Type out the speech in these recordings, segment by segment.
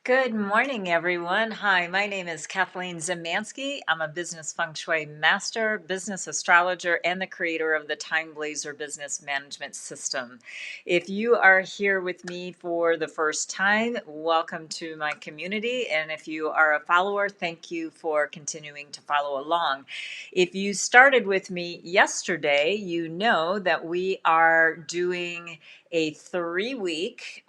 Good morning, everyone. Hi, my name is Kathleen Zemansky. I'm a business feng shui master, business astrologer, and the creator of the Time Blazer business management system. If you are here with me for the first time, welcome to my community. And if you are a follower, thank you for continuing to follow along. If you started with me yesterday, you know that we are doing a 3-week,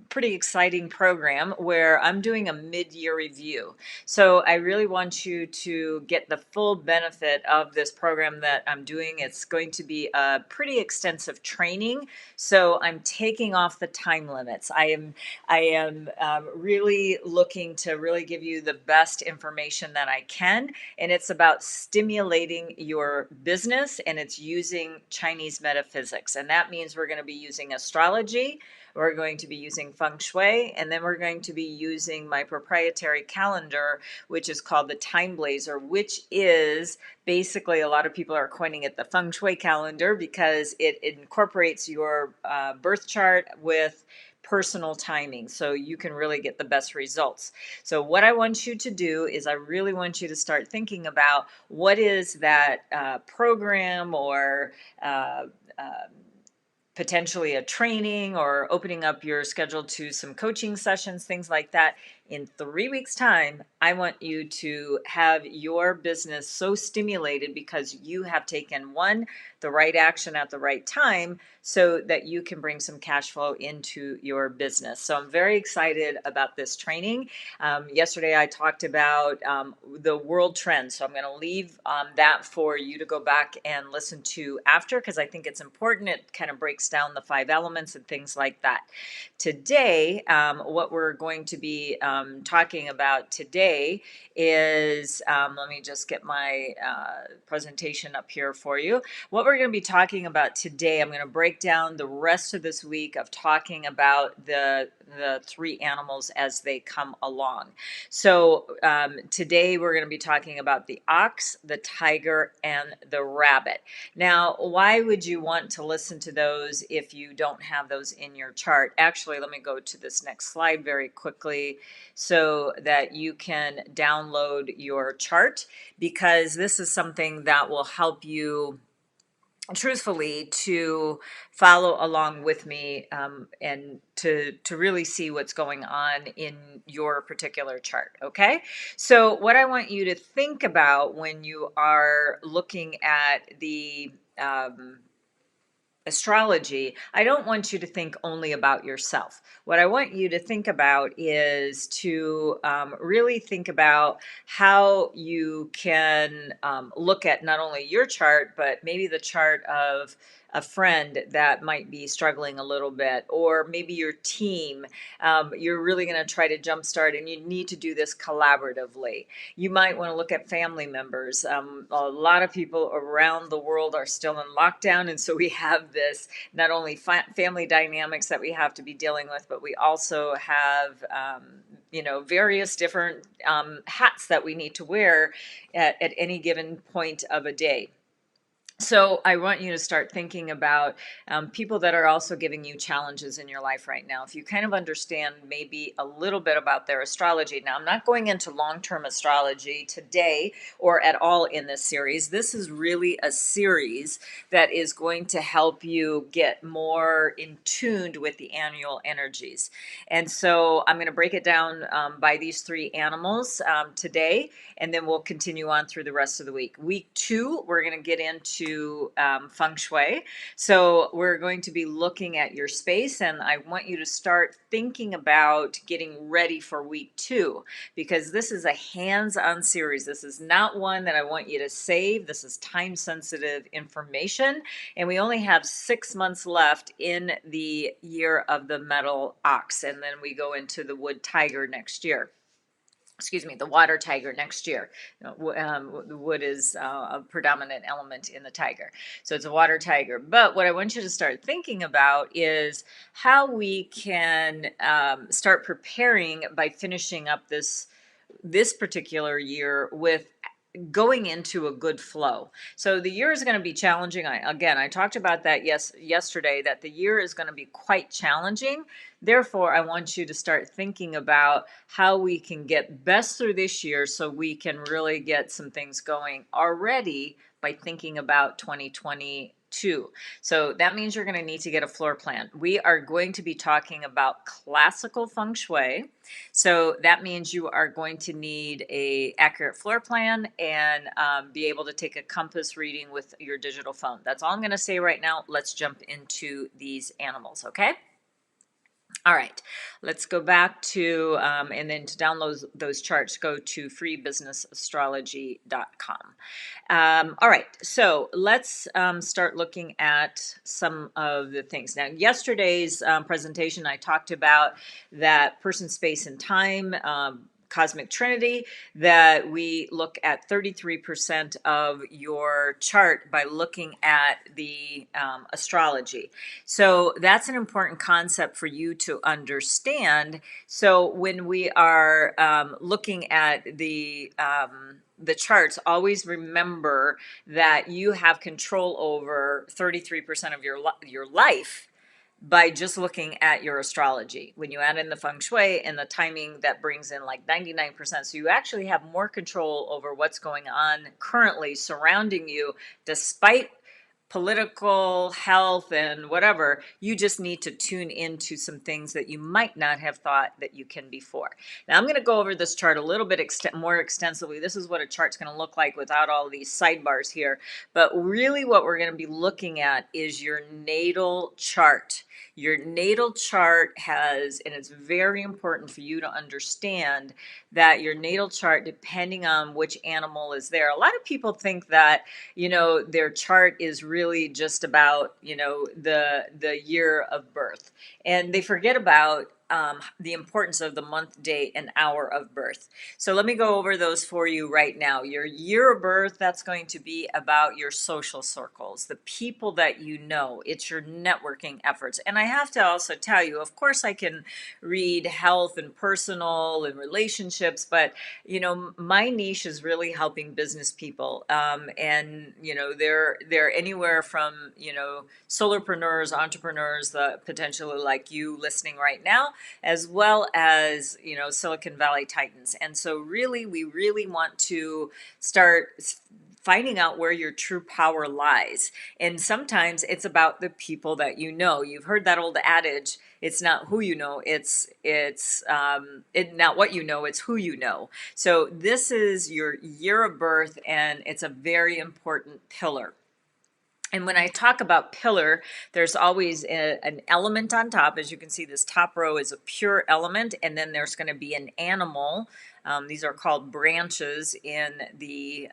pretty exciting program where I'm doing a mid-year review. So I really want you to get the full benefit of this program that I'm doing. It's going to be a pretty extensive training. So I'm taking off the time limits. I am really looking to really give you the best information that I can. And it's about stimulating your business, and it's using Chinese metaphysics. And that means we're going to be using astrology, we're going to be using feng shui, and then we're going to be using my proprietary calendar, which is called the Time Blazer, which is basically, a lot of people are coining it the feng shui calendar because it incorporates your birth chart with personal timing, so you can really get the best results. So what I want you to do is I really want you to start thinking about what is that program or uh, uh, potentially a training or opening up your schedule to some coaching sessions, things like that. In 3 weeks' time, I want you to have your business so stimulated because you have taken the right action at the right time so that you can bring some cash flow into your business. So I'm very excited about this training. Yesterday, I talked about the world trends. So I'm going to leave that for you to go back and listen to after because I think it's important. It kind of breaks down the 5 elements and things like that. Today, what we're going to be talking about today is, let me just get my presentation up here for you. What we're going to be talking about today, I'm going to break down the rest of this week of talking about the 3 animals as they come along. So today we're going to be talking about the ox, the tiger, and the rabbit. Now, why would you want to listen to those if you don't have those in your chart? Actually, let me go to this next slide very quickly so that you can download your chart, because this is something that will help you truthfully to follow along with me, and to really see what's going on in your particular chart. Okay, so what I want you to think about when you are looking at the astrology, I don't want you to think only about yourself. What I want you to think about is to really think about how you can look at not only your chart, but maybe the chart of a friend that might be struggling a little bit, or maybe your team. You're really going to try to jumpstart, and you need to do this collaboratively. You might want to look at family members. A lot of people around the world are still in lockdown, and so we have this not only family dynamics that we have to be dealing with, but we also have various different hats that we need to wear at any given point of a day. So I want you to start thinking about people that are also giving you challenges in your life right now. If you kind of understand maybe a little bit about their astrology. Now, I'm not going into long-term astrology today or at all in this series. This is really a series that is going to help you get more in tuned with the annual energies. And so I'm going to break it down by these 3 animals today, and then we'll continue on through the rest of the week. Week 2, we're going to get into feng shui. So we're going to be looking at your space, and I want you to start thinking about getting ready for week 2, because this is a hands-on series. This is not one that I want you to save. This is time-sensitive information, and we only have 6 months left in the year of the metal ox, and then we go into the wood tiger next year. Excuse me, the water tiger next year. The wood is a predominant element in the tiger. So it's a water tiger. But what I want you to start thinking about is how we can start preparing by finishing up this particular year with going into a good flow. So the year is going to be challenging. I talked about that yesterday, that the year is going to be quite challenging. Therefore, I want you to start thinking about how we can get best through this year so we can really get some things going already by thinking about 2022. So that means you're going to need to get a floor plan. We are going to be talking about classical feng shui. So that means you are going to need a accurate floor plan and be able to take a compass reading with your digital phone. That's all I'm going to say right now. Let's jump into these animals, okay? All right, let's go back to, and then to download those charts, go to freebusinessastrology.com. All right, so let's start looking at some of the things. Now, yesterday's presentation, I talked about that person, space, and time. Cosmic Trinity, that we look at 33% of your chart by looking at the astrology. So that's an important concept for you to understand. So when we are looking at the charts, always remember that you have control over 33% of your life by just looking at your astrology. When you add in the feng shui and the timing, that brings in like 99%. So you actually have more control over what's going on currently surrounding you, despite political, health, and whatever. You just need to tune into some things that you might not have thought that you can before. Now I'm going to go over this chart a little bit more extensively. This is what a chart's going to look like without all these sidebars here. But really what we're going to be looking at is your natal chart. Your natal chart has, and it's very important for you to understand that your natal chart, depending on which animal is there, a lot of people think that, their chart is really just about, the year of birth. And they forget about the importance of the month, date, and hour of birth. So let me go over those for you right now. Your year of birth, that's going to be about your social circles, the people that you know. It's your networking efforts. And I have to also tell you, of course, I can read health and personal and relationships, but my niche is really helping business people. And they're anywhere from solopreneurs, entrepreneurs, the potentially like you listening right now, as well as Silicon Valley Titans. And so really, we really want to start finding out where your true power lies. And sometimes it's about the people that you know. You've heard that old adage, it's not who you know, it's not what you know, it's who you know. So this is your year of birth, and it's a very important pillar. And when I talk about pillar, there's always an element on top. As you can see, this top row is a pure element, and then there's going to be an animal. These are called branches in the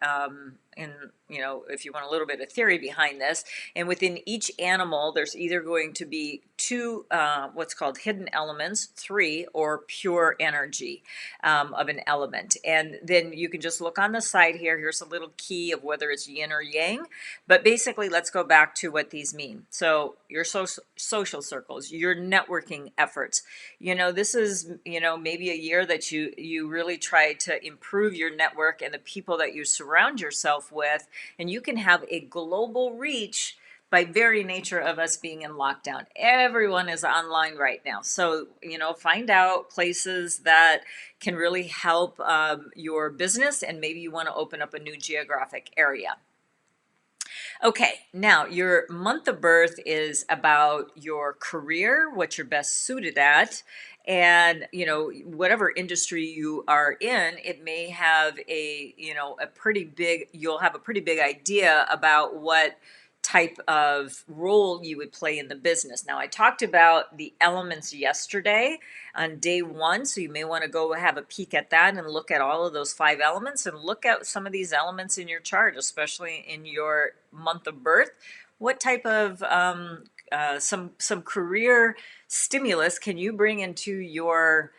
if you want a little bit of theory behind this. And within each animal, there's either going to be two what's called hidden elements, 3, or pure energy of an element. And then you can just look on the side here. Here's a little key of whether it's yin or yang. But basically, let's go back to what these mean. So your social circles, your networking efforts. This is maybe a year that you really try to improve your network and the people that you surround yourself with, and you can have a global reach by very nature of us being in lockdown. Everyone is online right now. So, find out places that can really help your business, and maybe you want to open up a new geographic area. Okay, now your month of birth is about your career, what you're best suited at. And whatever industry you are in, it may have you'll have a pretty big idea about what type of role you would play in the business. Now, I talked about the elements yesterday on day 1, so you may want to go have a peek at that and look at all of those 5 elements, and look at some of these elements in your chart, especially in your month of birth. What type of some career stimulus can you bring into your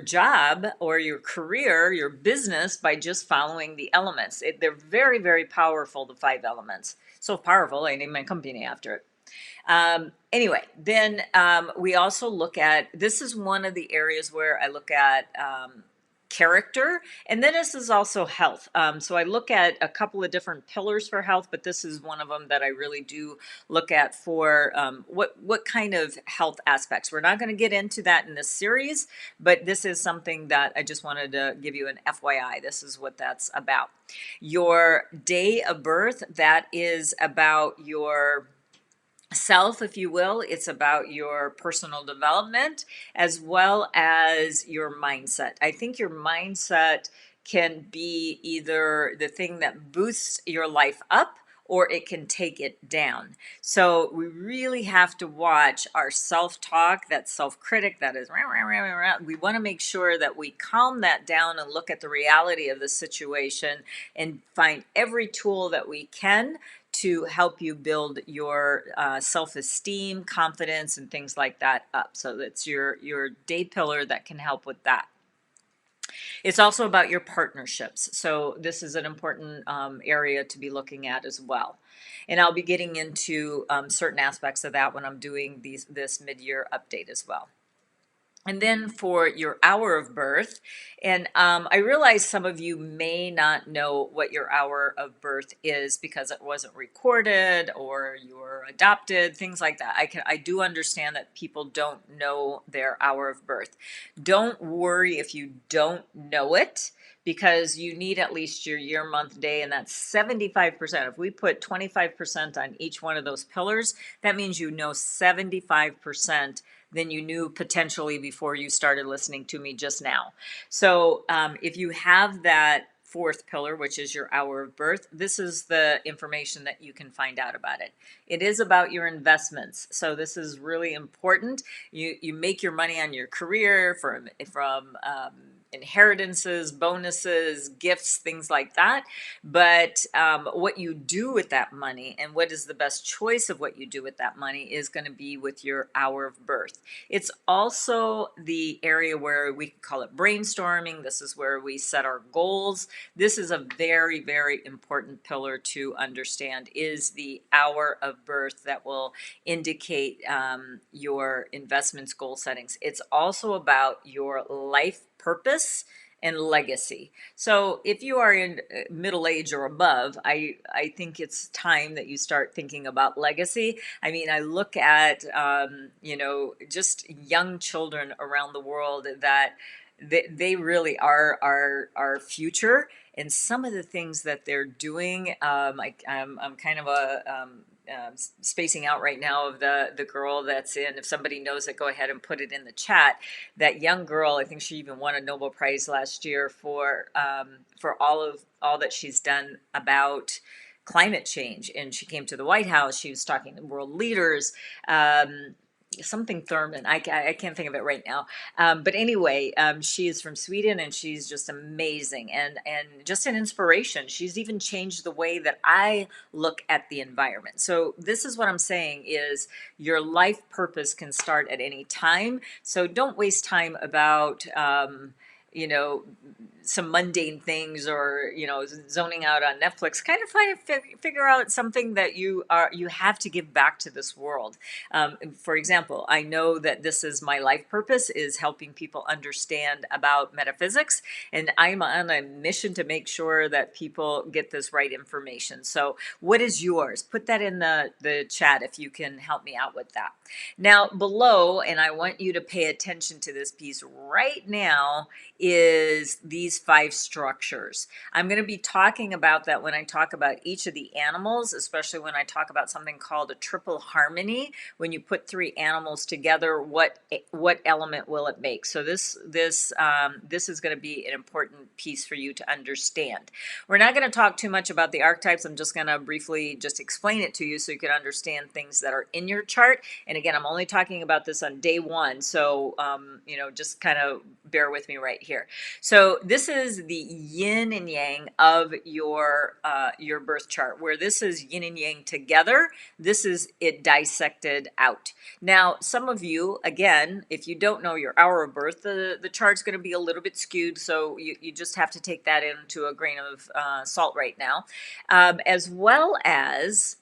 job or your career, your business, by just following the elements? They're very, very powerful, the 5 elements. So powerful, I named my company after it. Anyway, then we also look at, this is one of the areas where I look at character, and then this is also health. So I look at a couple of different pillars for health, but this is one of them that I really do look at for what kind of health aspects. We're not going to get into that in this series, but this is something that I just wanted to give you an FYI. This is what that's about. Your day of birth, that is about your self, if you will. It's about your personal development as well as your mindset. I think your mindset can be either the thing that boosts your life up or it can take it down. So we really have to watch our self-talk, that self-critic that is rah, rah, rah, rah, rah. We want to make sure that we calm that down and look at the reality of the situation and find every tool that we can to help you build your self-esteem, confidence, and things like that up. So that's your day pillar that can help with that. It's also about your partnerships. So this is an important area to be looking at as well. And I'll be getting into certain aspects of that when I'm doing this mid-year update as well. And then for your hour of birth, and I realize some of you may not know what your hour of birth is because it wasn't recorded or you were adopted, things like that. I do understand that people don't know their hour of birth. Don't worry if you don't know it, because you need at least your year, month, day, and that's 75%. If we put 25% on each one of those pillars, that means you know 75% than you knew potentially before you started listening to me just now. So if you have that fourth pillar, which is your hour of birth, this is the information that you can find out about it. It is about your investments. So this is really important. You make your money on your career from inheritances, bonuses, gifts, things like that. But what you do with that money and what is the best choice of what you do with that money is going to be with your hour of birth. It's also the area where we call it brainstorming. This is where we set our goals. This is a very, very important pillar to understand, is the hour of birth that will indicate your investments, goal settings. It's also about your life purpose and legacy. So if you are in middle age or above, I think it's time that you start thinking about legacy. I mean, I look at, just young children around the world that they really are our future. And some of the things that they're doing, I'm kind of spacing out right now of the girl that's in. If somebody knows it, go ahead and put it in the chat. That young girl, I think she even won a Nobel Prize last year for all that she's done about climate change. And she came to the White House. She was talking to world leaders. Something Thurman. I can't think of it right now. But anyway, she is from Sweden and she's just amazing and just an inspiration. She's even changed the way that I look at the environment. So this is what I'm saying is your life purpose can start at any time. So don't waste time about, some mundane things or zoning out on Netflix. Kind of figure out something that you have to give back to this world. For example, I know that this is my life purpose, is helping people understand about metaphysics, and I'm on a mission to make sure that people get this right information. So what is yours? Put that in the chat if you can help me out with that. Now below, and I want you to pay attention to this piece right now, is these 5 structures. I'm going to be talking about that when I talk about each of the animals, especially when I talk about something called a triple harmony. When you put 3 animals together, what element will it make? So this is going to be an important piece for you to understand. We're not going to talk too much about the archetypes. I'm just going to briefly just explain it to you so you can understand things that are in your chart. And again, I'm only talking about this on day 1, so just kind of bear with me right here. So this is the yin and yang of your birth chart, where this is yin and yang together. This is it dissected out. Now, some of you, again, if you don't know your hour of birth, the chart's going to be a little bit skewed, so you just have to take that into a grain of salt right now, as well as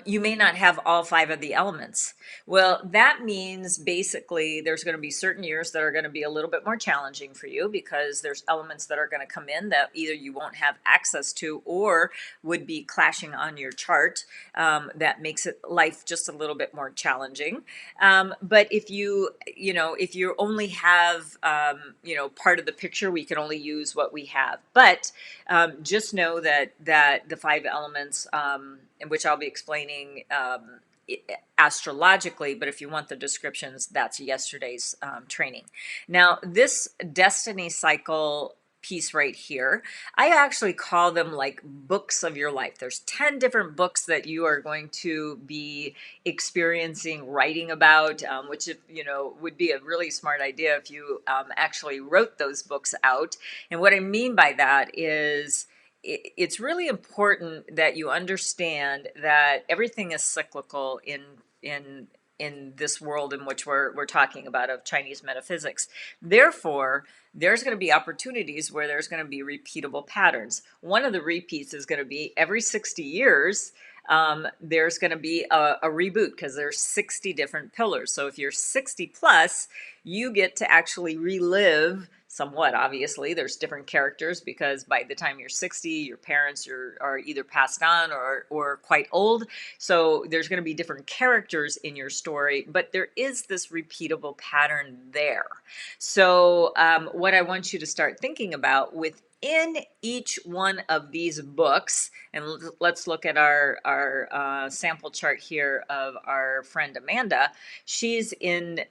you may not have all five of the elements. Well, that means basically there's going to be certain years that are going to be a little bit more challenging for you because there's elements that are going to come in that either you won't have access to or would be clashing on your chart. That makes it life just a little bit more challenging. But if if you only have, part of the picture, we can only use what we have. But just know that the five elements, in which I'll be explaining astrologically, but if you want the descriptions, that's yesterday's training. Now, this destiny cycle piece right here, I actually call them like books of your life. There's 10 different books that you are going to be experiencing, writing about, which would be a really smart idea if you actually wrote those books out. And what I mean by that is it's really important that you understand that everything is cyclical in this world in which we're talking about of Chinese metaphysics. Therefore, there's going to be opportunities where there's going to be repeatable patterns. One of the repeats is going to be every 60 years. There's going to be a reboot because there's 60 different pillars. So if you're 60 plus, you get to actually relive somewhat. Obviously there's different characters because by the time you're 60, your parents are either passed on or quite old. So there's going to be different characters in your story, but there is this repeatable pattern there. So what I want you to start thinking about within each one of these books, and let's look at our sample chart here of our friend Amanda. She's in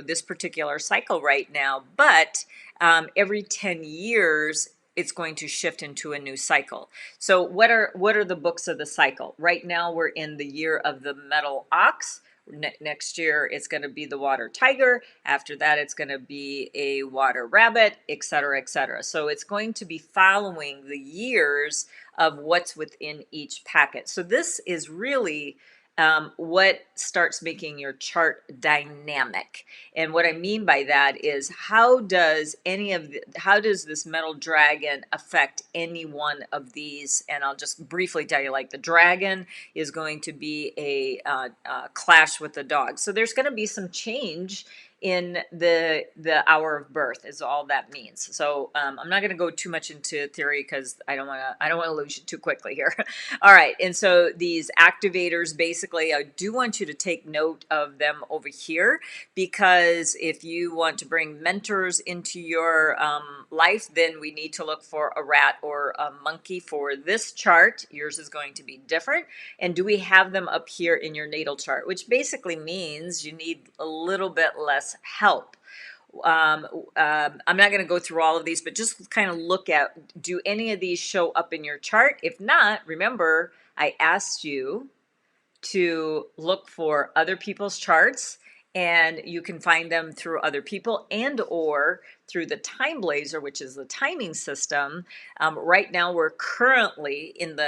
this particular cycle right now, but every 10 years it's going to shift into a new cycle. So what are the books of the cycle? Right now we're in the year of the metal ox. Next year it's going to be the water tiger. After that it's going to be a water rabbit, etc., etc. So it's going to be following the years of what's within each packet. So this is really what starts making your chart dynamic. And what I mean by that is how does this metal dragon affect any one of these? And I'll just briefly tell you, like the dragon is going to be a clash with the dog. So there's going to be some change in the hour of birth is all that means. So I'm not going to go too much into theory because I don't want to lose you too quickly here. All right, and so these activators, basically, I do want you to take note of them over here because if you want to bring mentors into your life, then we need to look for a rat or a monkey for this chart. Yours is going to be different. And do we have them up here in your natal chart, which basically means you need a little bit less help. I'm not going to go through all of these, but just kind of look at, do any of these show up in your chart? If not, remember, I asked you to look for other people's charts, and you can find them through other people and or through the Time Blazer, which is the timing system. Right now, we're currently in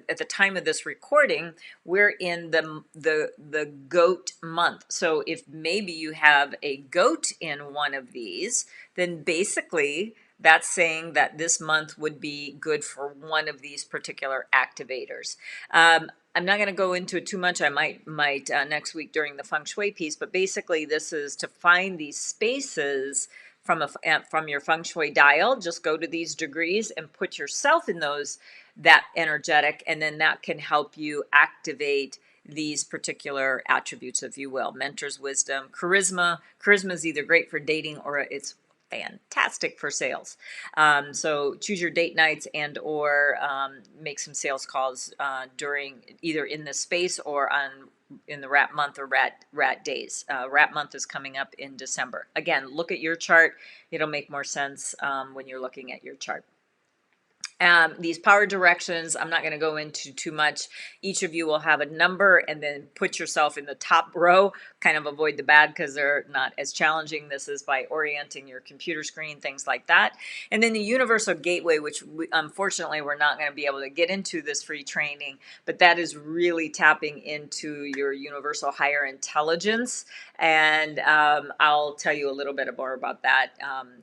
at the time of this recording, we're in the goat month. So if maybe you have a goat in one of these, then basically that's saying that this month would be good for one of these particular activators. I'm not going to go into it too much. I might next week during the feng shui piece, but basically this is to find these spaces from your feng shui dial. Just go to these degrees and put yourself in that energetic, and then that can help you activate these particular attributes, if you will. Mentors, wisdom, charisma. Charisma is either great for dating or it's fantastic for sales. So choose your date nights and or make some sales calls during either in this space or in the rat month or rat days. Rat month is coming up in December. Again, look at your chart. It'll make more sense when you're looking at your chart. These power directions, I'm not going to go into too much. Each of you will have a number and then put yourself in the top row. Kind of avoid the bad because they're not as challenging. This is by orienting your computer screen, things like that. And then the universal gateway, which unfortunately we're not going to be able to get into this free training, but that is really tapping into your universal higher intelligence. And I'll tell you a little bit more about that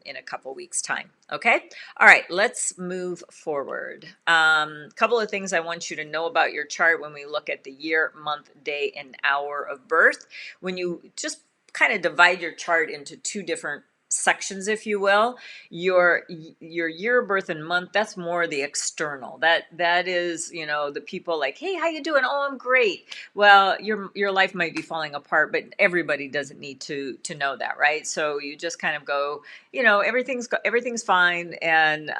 in a couple weeks' time. Okay. All right. Let's move forward. Couple of things I want you to know about your chart when we look at the year, month, day, and hour of birth. When you just kind of divide your chart into two different sections, if you will, your year of birth and month, that's more the external. That is, the people like, hey, how you doing? Oh, I'm great. Well, your life might be falling apart, but everybody doesn't need to know that, right? So you just kind of go, everything's fine. And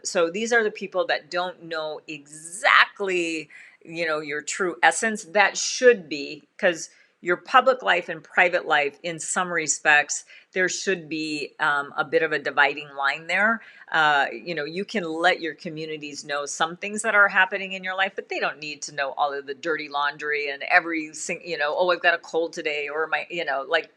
so these are the people that don't know exactly, your true essence. That should be, because your public life and private life, in some respects, there should be a bit of a dividing line there. You can let your communities know some things that are happening in your life, but they don't need to know all of the dirty laundry and oh, I've got a cold today, or like,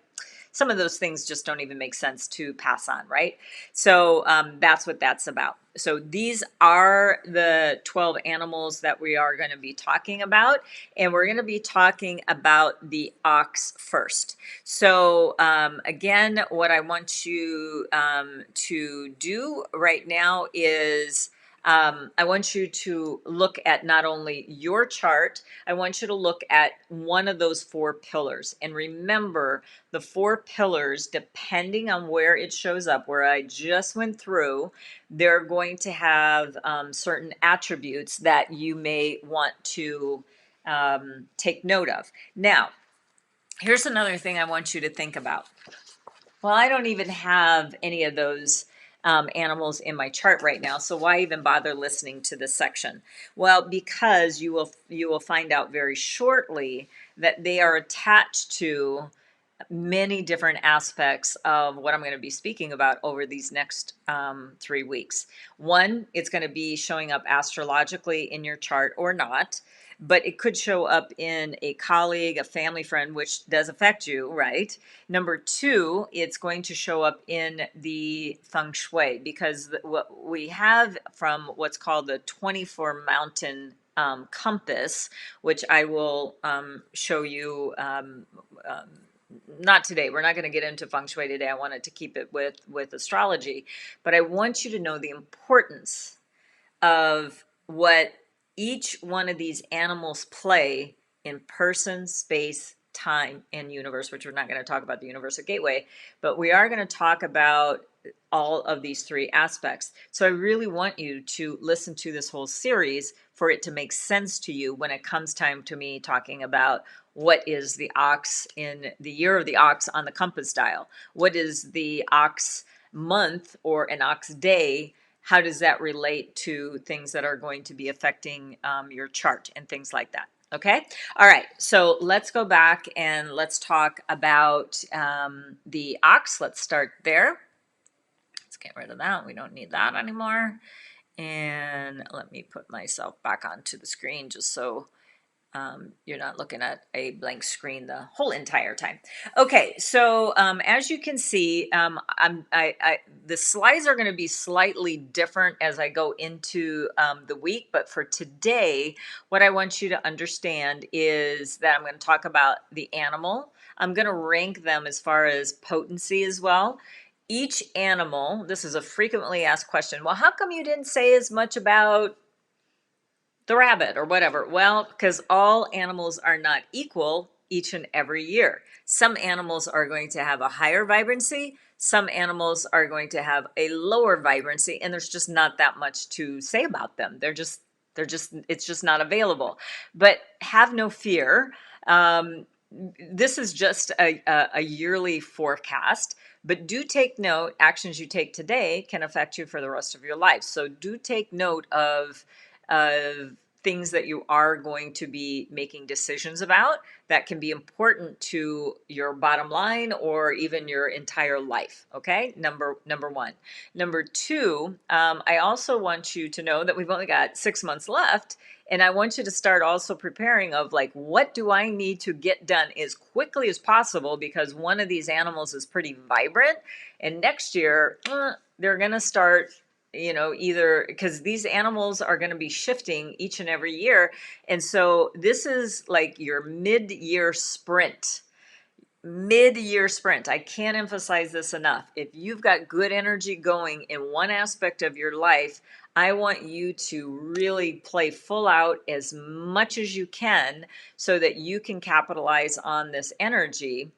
some of those things just don't even make sense to pass on, right? So that's what that's about. So these are the 12 animals that we are going to be talking about, and we're going to be talking about the ox first. So again, what I want you to do right now is I want you to look at not only your chart, I want you to look at one of those four pillars. And remember, the four pillars, depending on where it shows up, where I just went through, they're going to have certain attributes that you may want to take note of. Now, here's another thing I want you to think about. Well, I don't even have any of those animals in my chart right now, so why even bother listening to this section? Well, because you will find out very shortly that they are attached to many different aspects of what I'm going to be speaking about over these next 3 weeks. One, it's going to be showing up astrologically in your chart or not, but it could show up in a colleague, a family friend, which does affect you, right? Number two, it's going to show up in the feng shui, because what we have from what's called the 24 mountain compass, which I will show you not today. We're not going to get into feng shui today. I wanted to keep it with astrology, but I want you to know the importance of what each one of these animals play in person, space, time, and universe, which we're not going to talk about the universal gateway, but we are going to talk about all of these three aspects. So I really want you to listen to this whole series for it to make sense to you when it comes time to me talking about what is the ox in the year of the ox on the compass dial, what is the ox month or an ox day, how does that relate to things that are going to be affecting your chart and things like that. Okay. All right. So let's go back and let's talk about the ox. Let's start there. Let's get rid of that. We don't need that anymore. And let me put myself back onto the screen just so you're not looking at a blank screen the whole entire time. Okay, so as you can see, the slides are going to be slightly different as I go into the week, but for today, what I want you to understand is that I'm going to talk about the animal. I'm going to rank them as far as potency as well. Each animal, this is a frequently asked question, well, how come you didn't say as much about the rabbit or whatever? Well, because all animals are not equal each and every year. Some animals are going to have a higher vibrancy. Some animals are going to have a lower vibrancy, and there's just not that much to say about them. It's just not available. But have no fear. This is just a yearly forecast, but do take note, actions you take today can affect you for the rest of your life. So do take note of things that you are going to be making decisions about that can be important to your bottom line or even your entire life. Okay, number one. Number two, I also want you to know that we've only got 6 months left, and I want you to start also preparing of like, what do I need to get done as quickly as possible, because one of these animals is pretty vibrant, and next year they're going to start, either because these animals are going to be shifting each and every year. And so this is like your mid-year sprint. mid-year sprint. I can't emphasize this enough. If you've got good energy going in one aspect of your life, I want you to really play full out as much as you can so that you can capitalize on this energy.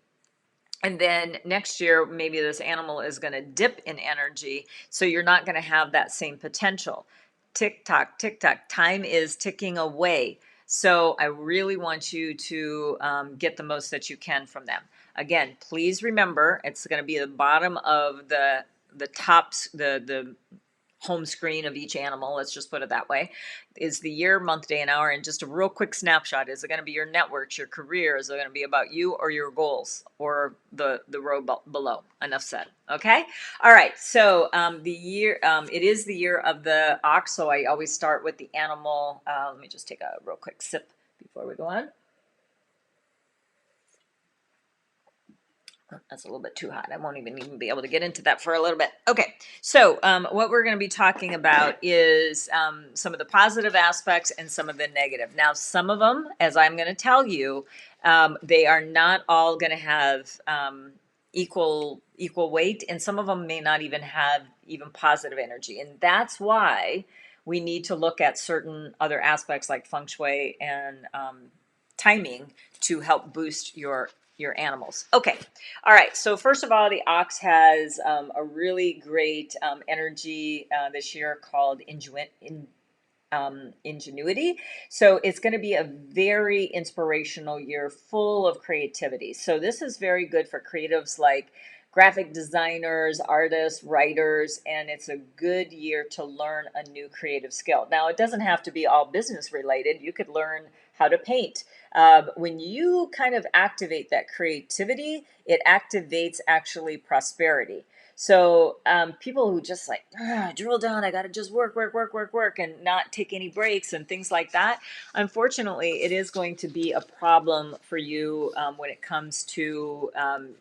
And then next year, maybe this animal is going to dip in energy, so you're not going to have that same potential. Tick tock, tick tock. Time is ticking away. So I really want you to get the most that you can from them. Again, please remember it's going to be the bottom of the tops, the home screen of each animal, let's just put it that way, is the year, month, day, and hour. And just a real quick snapshot. Is it going to be your networks, your career? Is it going to be about you or your goals or the row below? Enough said. Okay. All right. So the year, it is the year of the ox. So I always start with the animal. Let me just take a real quick sip before we go on. That's a little bit too hot. I won't even be able to get into that for a little bit. Okay, so what we're going to be talking about is some of the positive aspects and some of the negative. Now, some of them, as I'm going to tell you, they are not all going to have equal weight, and some of them may not even have even positive energy, and that's why we need to look at certain other aspects like feng shui and timing to help boost your animals. Okay, all right. So first of all, the ox has a really great energy this year called ingenuity. So it's going to be a very inspirational year full of creativity. So this is very good for creatives like graphic designers, artists, writers, and it's a good year to learn a new creative skill. Now, it doesn't have to be all business related. You could learn how to paint. When you kind of activate that creativity, it activates actually prosperity. So people who just like drill down, I got to just work, and not take any breaks and things like that. Unfortunately, it is going to be a problem for you when it comes to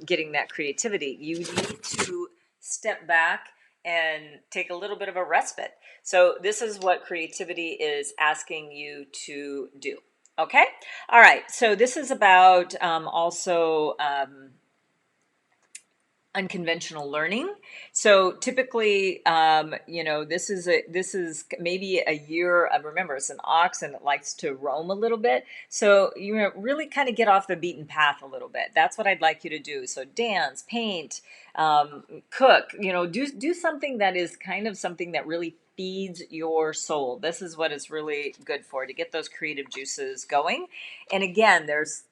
getting that creativity. You need to step back and take a little bit of a respite. So this is what creativity is asking you to do. Okay. All right. So this is about also unconventional learning. So typically, this is maybe a year. Remember, it's an ox and it likes to roam a little bit. So really kind of get off the beaten path a little bit. That's what I'd like you to do. So dance, paint, cook. Do something that is kind of something that really feeds your soul. This is what it's really good for, to get those creative juices going. And again, there's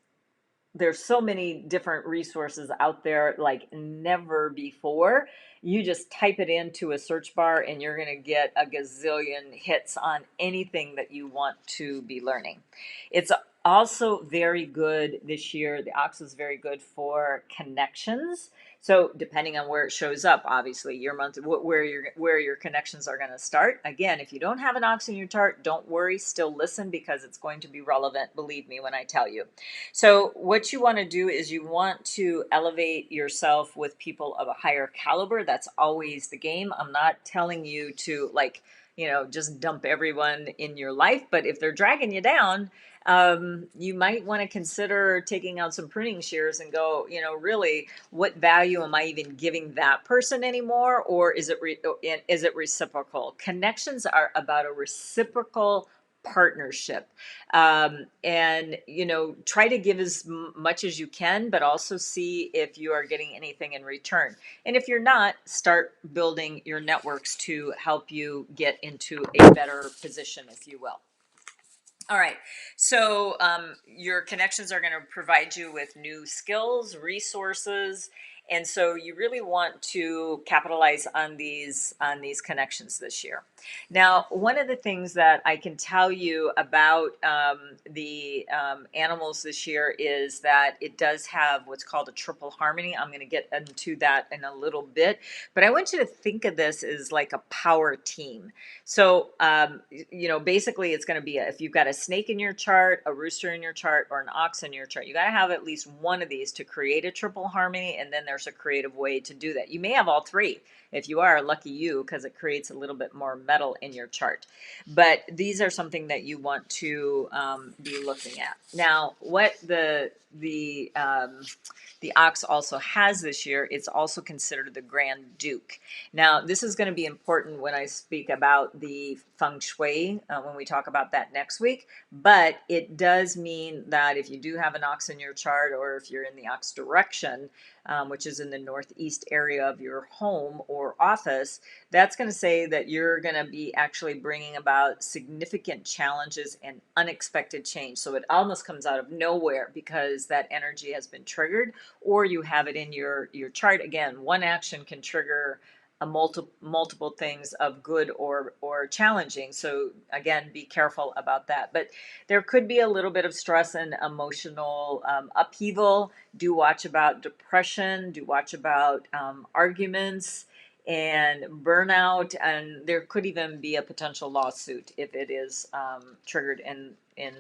so many different resources out there like never before. You just type it into a search bar and you're going to get a gazillion hits on anything that you want to be learning. It's also very good this year. The ox is very good for connections. So depending on where it shows up, obviously your month, where your connections are going to start. Again, if you don't have an ox in your chart, don't worry. Still listen, because it's going to be relevant. Believe me when I tell you. So what you want to do is you want to elevate yourself with people of a higher caliber. That's always the game. I'm not telling you to just dump everyone in your life, but if they're dragging you down, you might want to consider taking out some pruning shears and go, really, what value am I even giving that person anymore? Or is it reciprocal? Connections are about a reciprocal partnership. And try to give as much as you can, but also see if you are getting anything in return. And if you're not, start building your networks to help you get into a better position, if you will. All right, so your connections are going to provide you with new skills, resources, and so you really want to capitalize on these connections this year. Now, one of the things that I can tell you about the animals this year is that it does have what's called a triple harmony. I'm going to get into that in a little bit, but I want you to think of this as like a power team. So, basically it's going to be if you've got a snake in your chart, a rooster in your chart, or an ox in your chart, you got to have at least one of these to create a triple harmony. And then there's a creative way to do that. You may have all three. If you are, lucky you, because it creates a little bit more metal in your chart. But these are something that you want to be looking at. Now, what the ox also has this year, it's also considered the Grand Duke. Now, this is going to be important when I speak about the feng shui, when we talk about that next week. But it does mean that if you do have an ox in your chart, or if you're in the ox direction, which is in the northeast area of your home or office, that's going to say that you're going to be actually bringing about significant challenges and unexpected change. So it almost comes out of nowhere because that energy has been triggered, or you have it in your chart. Again, one action can trigger a multiple things of good or challenging. So again, be careful about that. But there could be a little bit of stress and emotional upheaval. Do watch about depression. Do watch about arguments and burnout, and there could even be a potential lawsuit if it is triggered in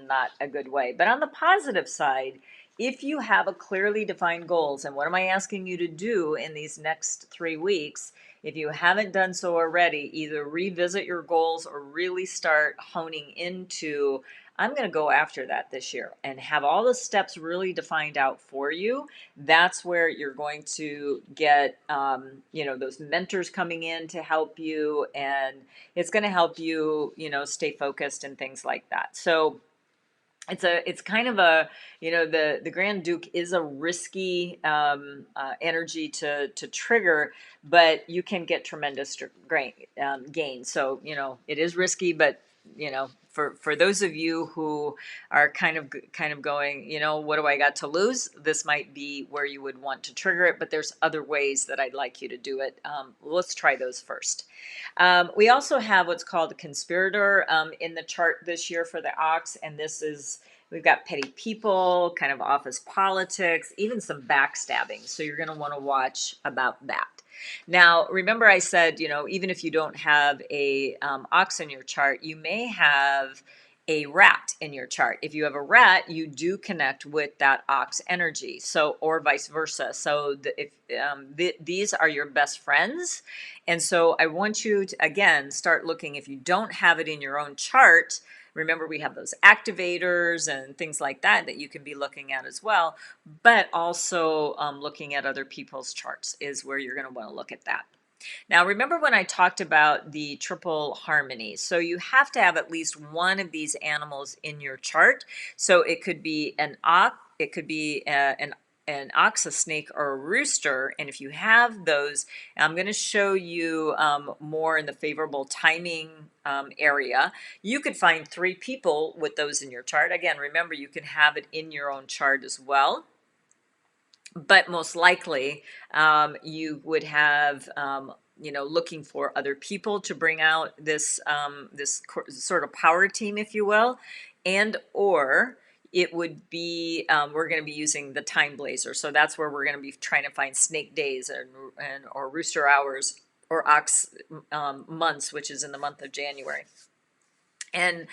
not a good way. But on the positive side, if you have a clearly defined goals, and what am I asking you to do in these next 3 weeks? If you haven't done so already, either revisit your goals or really start honing into, I'm going to go after that this year, and have all the steps really defined out for you. That's where you're going to get, those mentors coming in to help you, and it's going to help you, stay focused and things like that. So it's kind of a, the Grand Duke is a risky energy to trigger, but you can get tremendous gain. So it is risky, but for those of you who are kind of going, what do I got to lose? This might be where you would want to trigger it, but there's other ways that I'd like you to do it. Let's try those first. We also have what's called a conspirator in the chart this year for the ox, and we've got petty people, kind of office politics, even some backstabbing. So you're going to want to watch about that. Now, remember I said, even if you don't have a ox in your chart, you may have a rat in your chart. If you have a rat, you do connect with that ox energy. So, or vice versa. So these are your best friends. And so I want you to, again, start looking. If you don't have it in your own chart, remember we have those activators and things like that you can be looking at as well. But also looking at other people's charts is where you're going to want to look at that. Now, remember when I talked about the triple harmony? So you have to have at least one of these animals in your chart. So it could be an ox, it could be an ox, a snake, or a rooster. And if you have those, I'm going to show you more in the favorable timing area. You could find 3 people with those in your chart. Again, remember, you can have it in your own chart as well. But most likely, you would have, looking for other people to bring out this sort of power team, if you will, and or it would be, we're going to be using the time blazer. So that's where we're going to be trying to find snake days and or rooster hours or ox months, which is in the month of January. And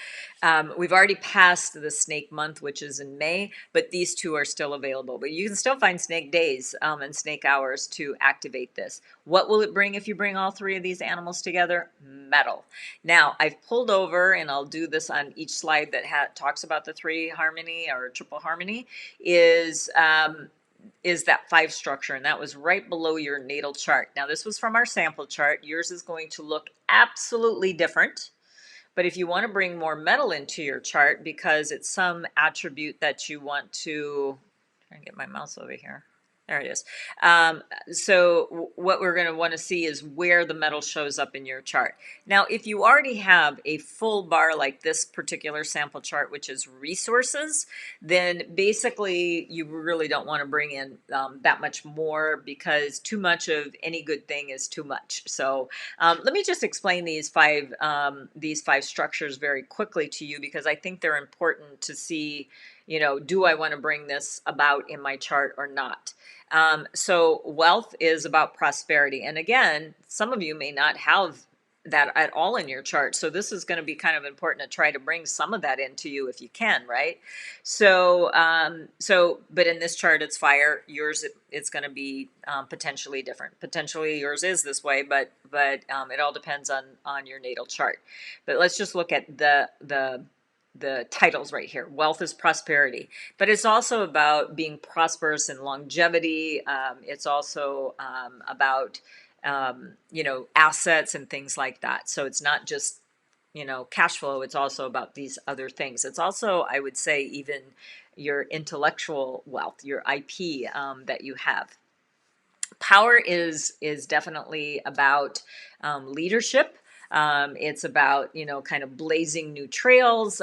we've already passed the snake month, which is in May, but these 2 are still available. But you can still find snake days and snake hours to activate this. What will it bring if you bring all 3 of these animals together? Metal. Now, I've pulled over, and I'll do this on each slide that talks about the 3 harmony or triple harmony, is that 5 structure, and that was right below your natal chart. Now, this was from our sample chart. Yours is going to look absolutely different. But if you want to bring more metal into your chart because it's some attribute that you want to, try and get my mouse over here. There it is. So what we're going to want to see is where the metal shows up in your chart. Now, if you already have a full bar like this particular sample chart, which is resources, then basically you really don't want to bring in that much more, because too much of any good thing is too much. So let me just explain these five structures very quickly to you, because I think they're important to see, do I want to bring this about in my chart or not? So wealth is about prosperity. And again, some of you may not have that at all in your chart. So this is going to be kind of important to try to bring some of that into you if you can, right? So, but in this chart, it's fire. Yours, it's going to be potentially different. Potentially yours is this way, but it all depends on your natal chart. But let's just look at the titles right here. Wealth is prosperity, but it's also about being prosperous and longevity. It's also about assets and things like that. So it's not just cash flow. It's also about these other things. It's also, I would say, even your intellectual wealth, your IP that you have. Power is definitely about leadership. It's about kind of blazing new trails,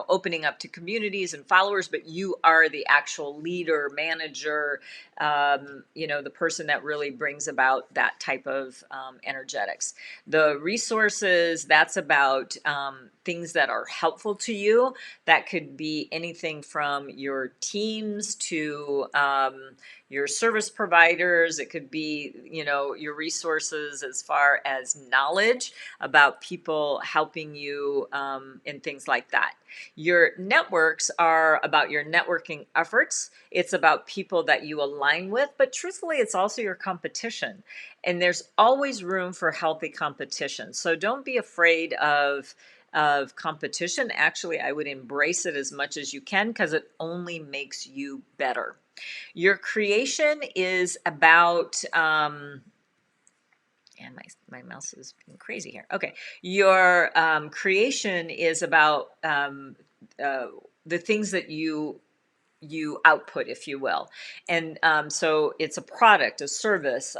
opening up to communities and followers. But you are the actual leader, manager, the person that really brings about that type of energetics. The resources, that's about things that are helpful to you. That could be anything from your teams to your service providers. It could be, your resources as far as knowledge about people helping you and things like that. Your networks are about your networking efforts. It's about people that you align with, but truthfully, it's also your competition. And there's always room for healthy competition. So don't be afraid of competition. Actually, I would embrace it as much as you can because it only makes you better. Your creation is about, and my mouse is being crazy here. Okay. Your creation is about the things that you output, if you will. And so it's a product, a service.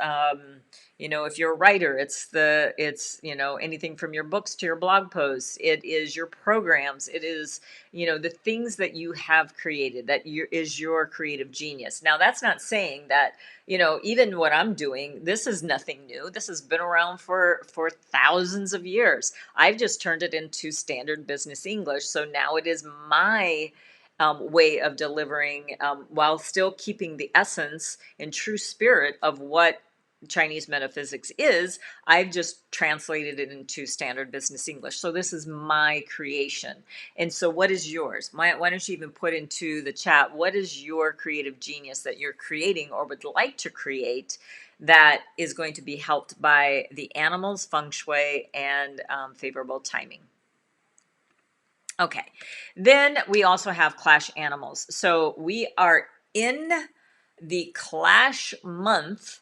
If you're a writer, it's anything from your books to your blog posts. It is your programs. It is the things that you have created that is your creative genius. Now that's not saying that even what I'm doing, this is nothing new. This has been around for thousands of years. I've just turned it into standard business English. So now it is my way of delivering while still keeping the essence and true spirit of what Chinese metaphysics is. I've just translated it into standard business English. So this is my creation. And so what is yours? Why don't you even put into the chat, what is your creative genius that you're creating or would like to create that is going to be helped by the animals, feng shui, and favorable timing? Okay, then we also have clash animals. So we are in the clash month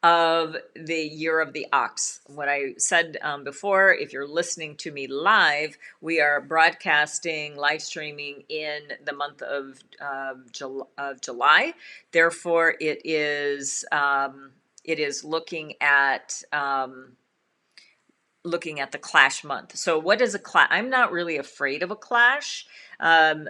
of the year of the ox. What I said before, if you're listening to me live, we are broadcasting, live streaming in the month of July. Therefore, it is looking at the clash month. So what is a clash? I'm not really afraid of a clash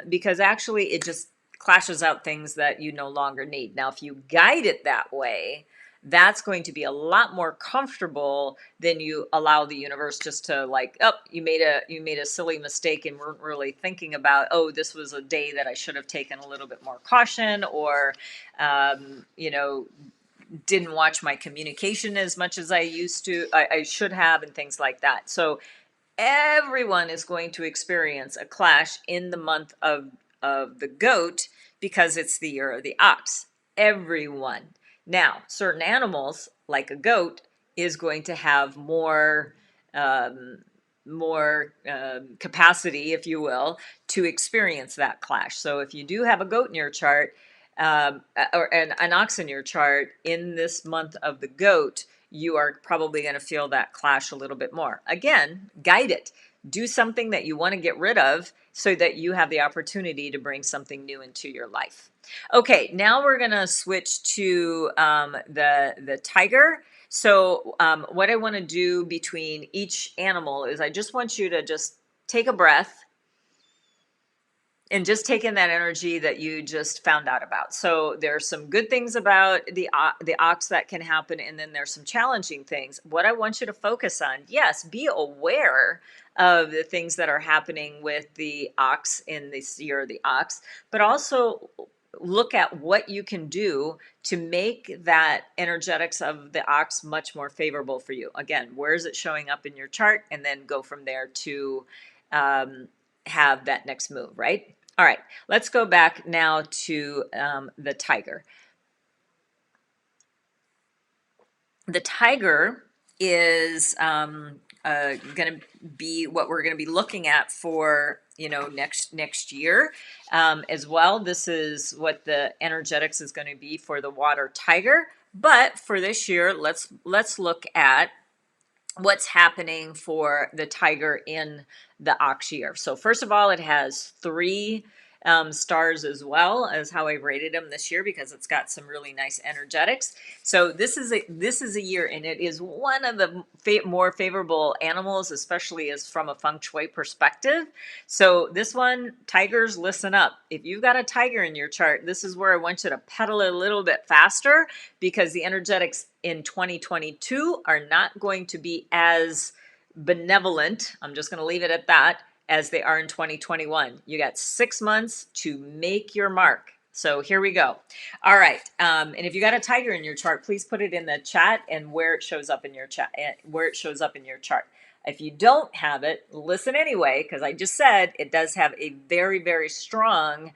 because actually it just clashes out things that you no longer need. Now, if you guide it that way, that's going to be a lot more comfortable than you allow the universe just to you made a silly mistake and weren't really thinking about, oh, this was a day that I should have taken a little bit more caution, or didn't watch my communication as much as I should have, and things like that. So everyone is going to experience a clash in the month of the goat because it's the year of the ox. Everyone. Now, certain animals, like a goat, is going to have more capacity, if you will, to experience that clash. So if you do have a goat in your chart, or an ox in your chart in this month of the goat, you are probably going to feel that clash a little bit more. Again, guide it. Do something that you want to get rid of so that you have the opportunity to bring something new into your life. Okay, now we're going to switch to the tiger. So what I want to do between each animal is I just want you to just take a breath and just take in that energy that you just found out about. So there's some good things about the ox that can happen, and then there's some challenging things. What I want you to focus on, yes, be aware of the things that are happening with the ox in this year of the ox, but also look at what you can do to make that energetics of the ox much more favorable for you. Again, where is it showing up in your chart? And then go from there to have that next move, right? All right, let's go back now to the tiger. The tiger is going to be what we're going to be looking at for next year as well. This is what the energetics is going to be for the water tiger. But for this year, let's look at what's happening for the tiger in the ox year. So first of all, it has 3 stars as well as how I rated them this year because it's got some really nice energetics. So this is a year, and it is one of the more favorable animals, especially as from a feng shui perspective. So this one, tigers, listen up. If you've got a tiger in your chart, this is where I want you to pedal a little bit faster because the energetics in 2022 are not going to be as benevolent. I'm just going to leave it at that as they are in 2021. You got 6 months to make your mark. So here we go. All right. And if you got a tiger in your chart, please put it in the chat and where it shows up in your chat, If you don't have it, listen anyway, because I just said it does have a very, very strong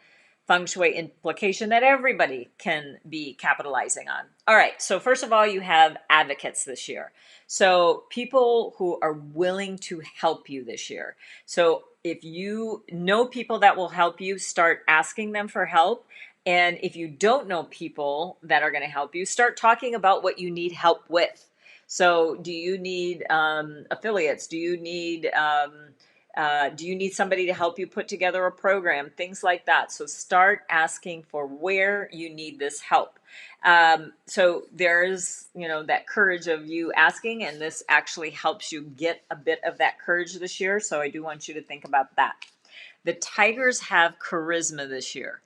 feng shui implication that everybody can be capitalizing on. All right, so first of all, you have advocates this year. So people who are willing to help you this year. So if you know people that will help you, start asking them for help. And if you don't know people that are going to help you, start talking about what you need help with. So do you need affiliates? Do you need somebody to help you put together a program? Things like that. So start asking for where you need this help. So there's, that courage of you asking, and this actually helps you get a bit of that courage this year. So I do want you to think about that. The tigers have charisma this year.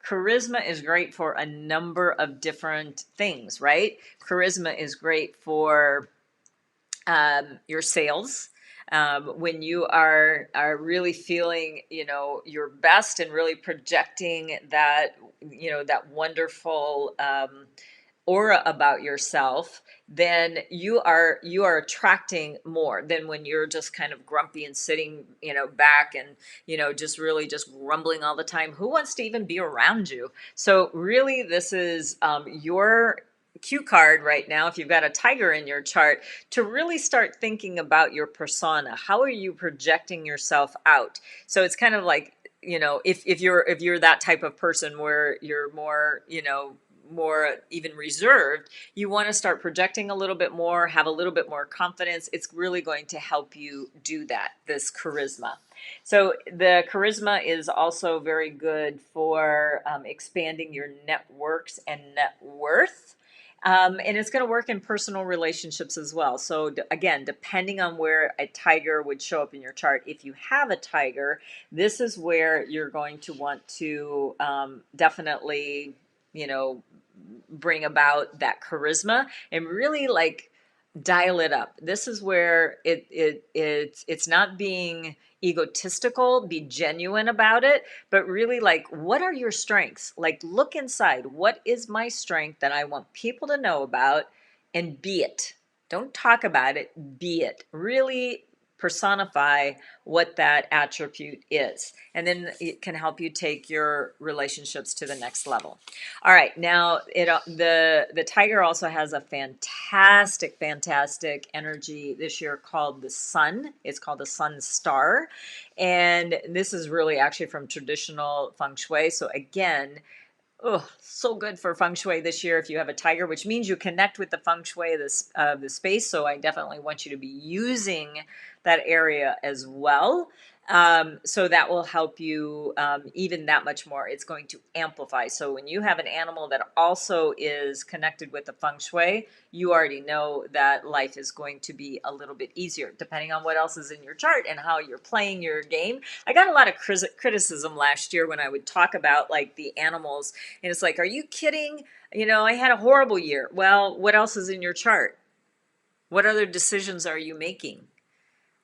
Charisma is great for a number of different things, right? Charisma is great for your sales. When you are really feeling, your best and really projecting that, that wonderful aura about yourself, then you are attracting more than when you're just kind of grumpy and sitting, back and, just really just grumbling all the time. Who wants to even be around you? So really, this is your cue card right now, if you've got a tiger in your chart, to really start thinking about your persona. How are you projecting yourself out? So it's kind of like, if you're that type of person where you're more, more even reserved, you want to start projecting a little bit more, have a little bit more confidence. It's really going to help you do that, this charisma. So the charisma is also very good for expanding your networks and net worth. And it's going to work in personal relationships as well. So again, depending on where a tiger would show up in your chart, if you have a tiger, this is where you're going to want to definitely, bring about that charisma and really dial it up. This is where it's not being egotistical, be genuine about it, but really what are your strengths? Look inside. What is my strength that I want people to know about, and be it. Don't talk about it, be it. Really personify what that attribute is, and then it can help you take your relationships to the next level. All right, now the tiger also has a fantastic energy this year called the sun. It's called the sun star, and this is really actually from traditional feng shui. So again, oh, so good for feng shui this year if you have a tiger, which means you connect with the feng shui of the space. So I definitely want you to be using that area as well. So that will help you even that much more. It's going to amplify. So when you have an animal that also is connected with the feng shui, you already know that life is going to be a little bit easier, depending on what else is in your chart and how you're playing your game. I got a lot of criticism last year when I would talk about the animals, and it's like, are you kidding? I had a horrible year. Well, what else is in your chart? What other decisions are you making?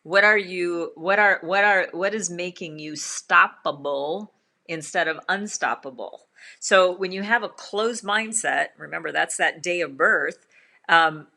What is making you stoppable instead of unstoppable? So when you have a closed mindset, remember that's that day of birth. Um,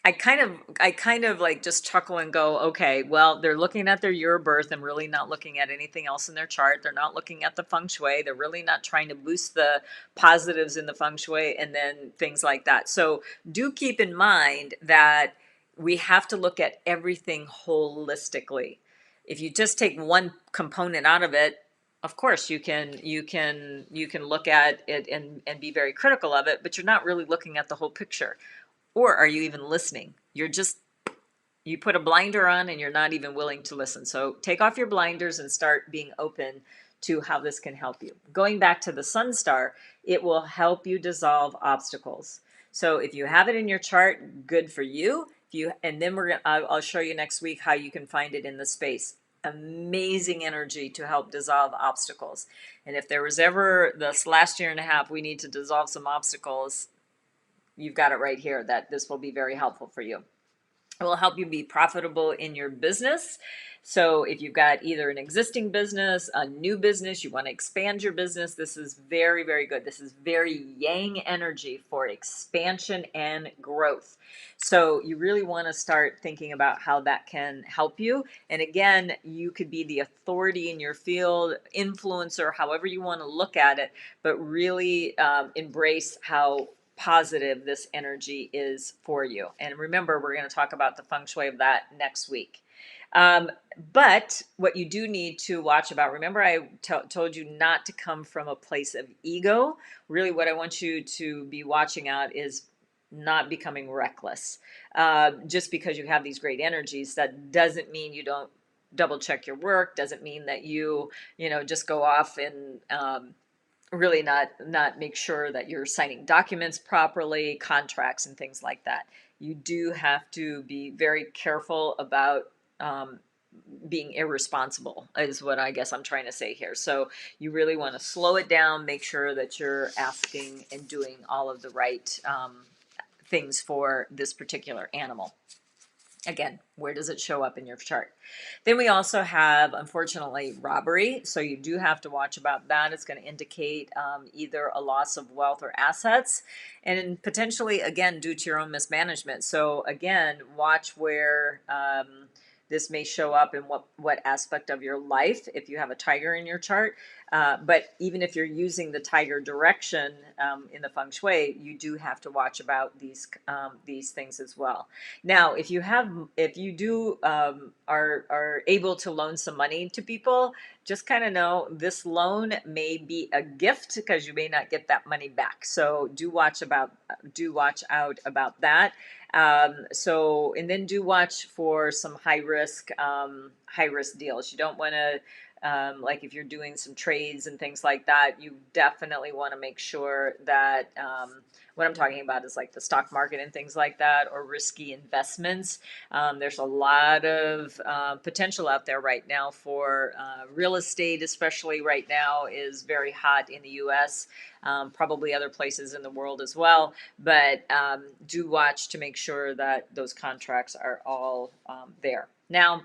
I kind of like just chuckle and go, okay, well, they're looking at their year of birth and really not looking at anything else in their chart. They're not looking at the feng shui. They're really not trying to boost the positives in the feng shui and then things like that. So do keep in mind that we have to look at everything holistically. If you just take one component out of it, of course you can look at it and be very critical of it, but you're not really looking at the whole picture. Or are you even listening? You put a blinder on and you're not even willing to listen. So take off your blinders and start being open to how this can help you. Going back to the sun star, it will help you dissolve obstacles. So if you have it in your chart, good for you. If you and then I'll show you next week how you can find it in the space. Amazing energy to help dissolve obstacles. And if there was ever this last year and a half we need to dissolve some obstacles, you've got it right here that this will be very helpful for you. It will help you be profitable in your business. So if you've got either an existing business, a new business, you want to expand your business, this is very, very good. This is very yang energy for expansion and growth. So you really want to start thinking about how that can help you. And again, you could be the authority in your field, influencer, however you want to look at it, but really embrace how positive this energy is for you. And remember, we're going to talk about the feng shui of that next week. Um, but what you do need to watch about, remember I told you not to come from a place of ego. Really what I want you to be watching out is not becoming reckless. Just because you have these great energies, that doesn't mean you don't double check your work, doesn't mean that you just go off and really not make sure that you're signing documents properly, contracts and things like that. You do have to be very careful about being irresponsible, is what I guess I'm trying to say here. So you really want to slow it down, make sure that you're asking and doing all of the right things for this particular animal. Again, where does it show up in your chart? Then we also have, unfortunately, robbery. So you do have to watch about that. It's going to indicate either a loss of wealth or assets, and potentially, again, due to your own mismanagement. So again, watch where this may show up in what aspect of your life if you have a tiger in your chart. But even if you're using the tiger direction in the feng shui, you do have to watch about these things as well. Now, if you do are able to loan some money to people, just kind of know this loan may be a gift because you may not get that money back. So do watch out about that. And then do watch for some high risk deals. You don't want to, like if you're doing some trades and things like that, you definitely want to make sure that what I'm talking about is like the stock market and things like that, or risky investments. There's a lot of potential out there right now for real estate, especially right now, is very hot in the US, probably other places in the world as well. But do watch to make sure that those contracts are all there. Now,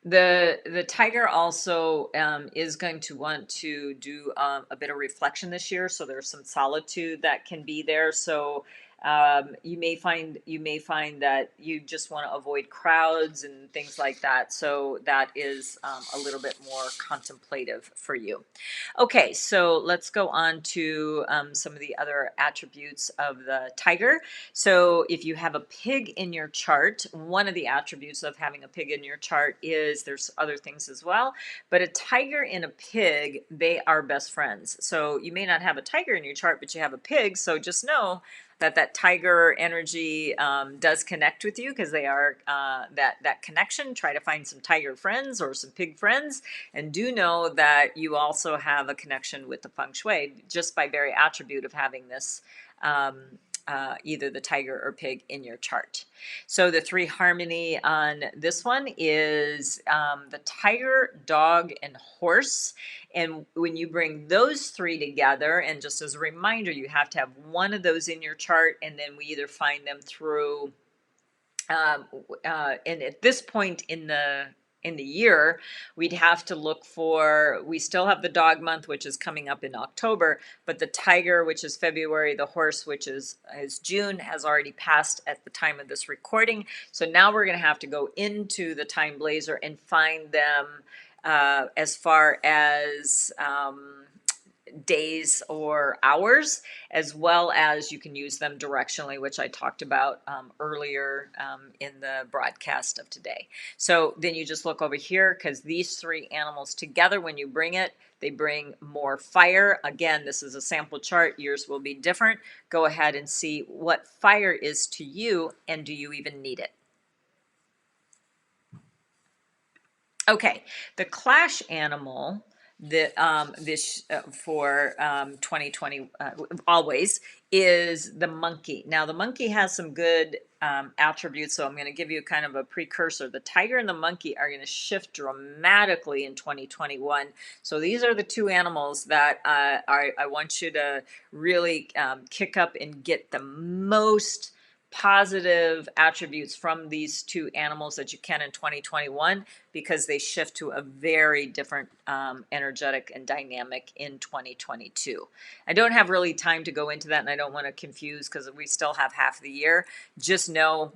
the tiger also is going to want to do a bit of reflection this year, so there's some solitude that can be there. So you may find that you just want to avoid crowds and things like that. So that is a little bit more contemplative for you. Okay, so let's go on to some of the other attributes of the tiger. So if you have a pig in your chart, one of the attributes of having a pig in your chart is, there's other things as well, but a tiger and a pig, they are best friends. So you may not have a tiger in your chart, but you have a pig. So just know that tiger energy does connect with you, because they are that connection. Try to find some tiger friends or some pig friends, and do know that you also have a connection with the feng shui just by very attribute of having this either the tiger or pig in your chart. So the three harmony on this one is the tiger, dog, and horse. And when you bring those three together, and just as a reminder, you have to have one of those in your chart, and then we either find them through and at this point in the in the year, we'd have to look for, we still have the dog month, which is coming up in October, but the tiger, which is February, the horse, which is June, has already passed at the time of this recording. So now we're going to have to go into the time blazer and find them as far as days or hours, as well as you can use them directionally, which I talked about earlier in the broadcast of today. So then you just look over here, because these three animals together, when you bring it, they bring more fire. Again, this is a sample chart. Yours will be different. Go ahead and see what fire is to you, and do you even need it? Okay, the clash animal that this for 2020 always is the monkey. Now the monkey has some good attributes, so I'm going to give you kind of a precursor. The tiger and the monkey are going to shift dramatically in 2021. So these are the two animals that I want you to really kick up and get the most positive attributes from these two animals that you can in 2021, because they shift to a very different energetic and dynamic in 2022. I don't have really time to go into that, and I don't want to confuse, because we still have half the year. Just know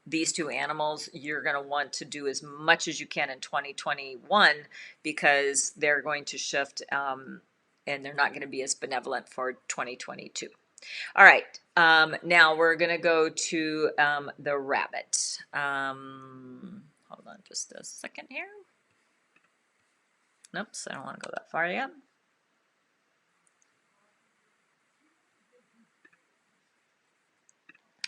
these two animals you're going to want to do as much as you can in 2021, because they're going to shift and they're not going to be as benevolent for 2022. All right, now we're going to go to the rabbit. Hold on just a second here. Oops, I don't want to go that far yet.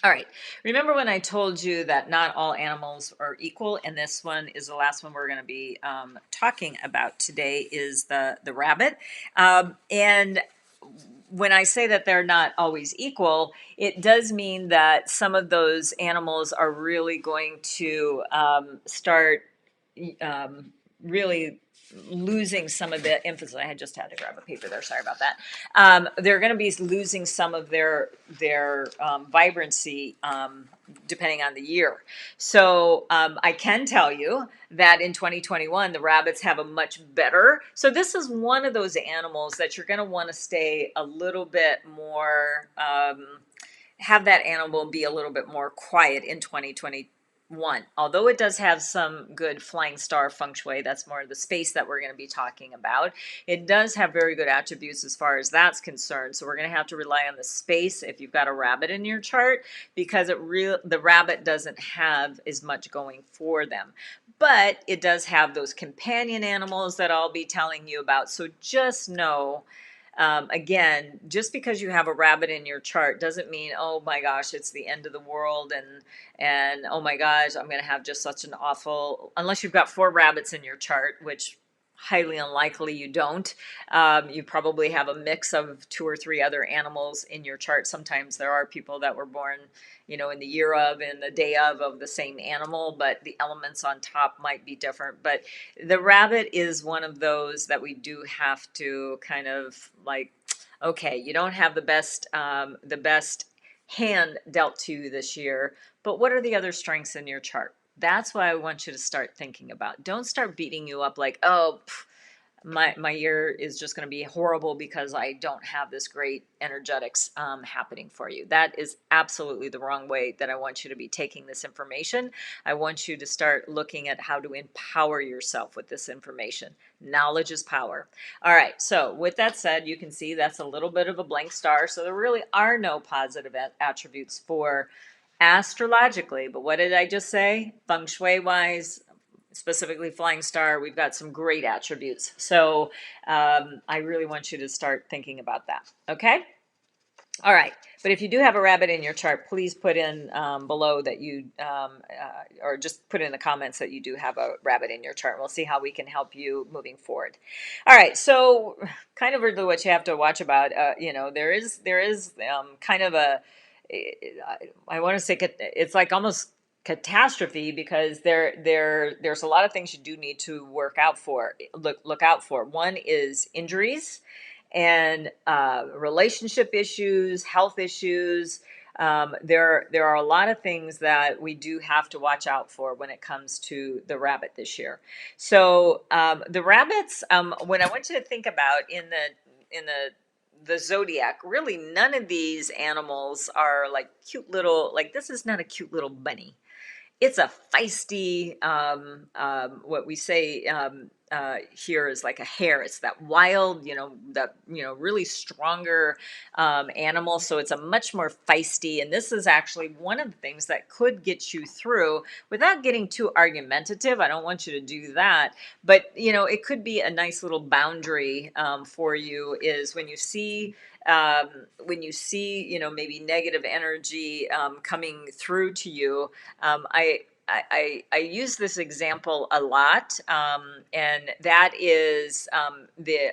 All right, remember when I told you that not all animals are equal, and this one is the last one we're going to be talking about today, is the rabbit. And when I say that they're not always equal, it does mean that some of those animals are really going to start really losing some of the emphasis. I had just had to grab a paper there. Sorry about that. They're going to be losing some of their vibrancy depending on the year. So I can tell you that in 2021, the rabbits have a much better. So this is one of those animals that you're going to want to stay a little bit more. Have that animal be a little bit more quiet in 2021. Although it does have some good flying star feng shui, that's more of the space that we're going to be talking about. It does have very good attributes as far as that's concerned. So we're going to have to rely on the space if you've got a rabbit in your chart, because the rabbit doesn't have as much going for them. But it does have those companion animals that I'll be telling you about. So just know, again, just because you have a rabbit in your chart doesn't mean, oh my gosh, it's the end of the world, and oh my gosh, I'm going to have just such an awful, unless you've got 4 rabbits in your chart, which highly unlikely you don't. You probably have a mix of 2 or 3 other animals in your chart. Sometimes there are people that were born, in the year of and the day of the same animal, but the elements on top might be different. But the rabbit is one of those that we do have to kind of like, okay, you don't have the best hand dealt to you this year, but what are the other strengths in your chart? That's what I want you to start thinking about. Don't start beating you up like, oh, my year is just going to be horrible because I don't have this great energetics happening for you. That is absolutely the wrong way that I want you to be taking this information. I want you to start looking at how to empower yourself with this information. Knowledge is power. All right, so with that said, you can see that's a little bit of a blank star. So there really are no positive attributes for astrologically. But what did I just say? Feng shui wise, specifically flying star, we've got some great attributes. So I really want you to start thinking about that. Okay. All right. But if you do have a rabbit in your chart, please put in below that you, or just put in the comments that you do have a rabbit in your chart. We'll see how we can help you moving forward. All right. So kind of really what you have to watch about, there is kind of a, I want to say it's like almost catastrophe, because there's a lot of things you do need to look out for. One is injuries and relationship issues, health issues. there are a lot of things that we do have to watch out for when it comes to the rabbit this year. So the rabbits, when I want you to think about in the zodiac, really none of these animals are like cute little, like this is not a cute little bunny. It's a feisty, what we say here is like a hare. It's that wild, that, really stronger animal. So it's a much more feisty. And this is actually one of the things that could get you through without getting too argumentative. I don't want you to do that. But, it could be a nice little boundary for you is when you see, maybe negative energy coming through to you. I use this example a lot, and that is the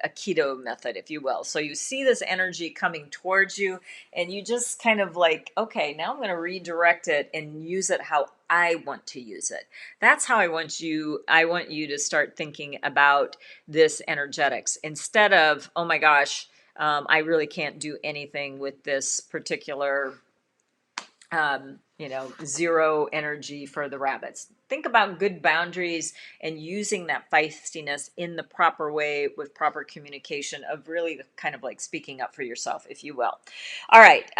Aikido method, if you will. So you see this energy coming towards you, and you just kind of like, okay, now I'm going to redirect it and use it how I want to use it. That's how I want you. I want you to start thinking about this energetics instead of, oh my gosh, I really can't do anything with this particular zero energy for the rabbits. Think about good boundaries and using that feistiness in the proper way with proper communication of really kind of like speaking up for yourself, if you will. All right.